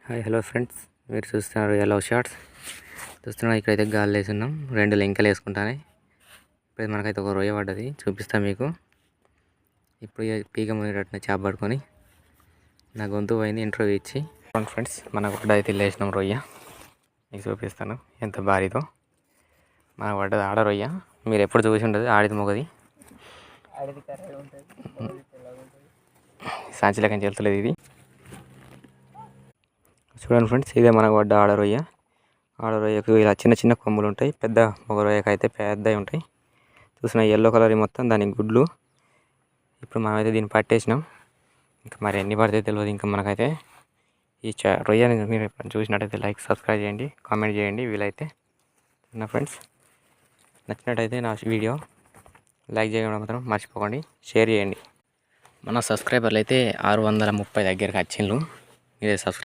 Hi hello friends, మీరు చూస్తున్నారు yellow shorts. చూస్తున్నారు ఇక్కడైతే గాలి వేసున్నాం. 2 లింకలు వేసుకుంటానే. ఇప్పుడు మనకైతే ఒక రొయ్య పడ్డది, చూపిస్తాను మీకు. ఇప్పుడు పీక మునిగేటట్టున చేప పట్టుకొని నా గొంతు పోయింది ఇంటర్వ్యూ ఇచ్చి. ఫ్రెండ్స్, మనకు అయితే వేసినాం రొయ్య. మీకు చూపిస్తాను ఎంత భారీదో. మనకు పడ్డది ఆడ రొయ్య. మీరు ఎప్పుడు చూసి ఉండదు, ఆడిది మొగది. సాంచిలకని చెల్తలేదు ఇది. చూడండి ఫ్రెండ్స్, ఇదే మనకు పడ్డ ఆడ రొయ్య. ఆడ రొయ్యకు ఇలా చిన్న చిన్న కొమ్ములు ఉంటాయి. పెద్ద మగ రొయ్యకు అయితే పెద్దవి ఉంటాయి. చూసిన ఎల్లో కలర్ మొత్తం దానికి గుడ్లు. ఇప్పుడు మనమైతే దీన్ని పట్టేసినాం. ఇంకా మరి ఎన్ని పడితే తెలియదు. ఇంకా మనకైతే ఈ రొయ్యని మీరు చూసినట్టయితే లైక్ సబ్స్క్రైబ్ చేయండి, కామెంట్ చేయండి వీలైతే. నా ఫ్రెండ్స్, నచ్చినట్టయితే నా వీడియో లైక్ చేయడం మాత్రం మర్చిపోకండి, షేర్ చేయండి. మన సబ్స్క్రైబర్లు అయితే 630 దగ్గరికి వచ్చిండ్రు. మీరే సబ్స్క్రైబ్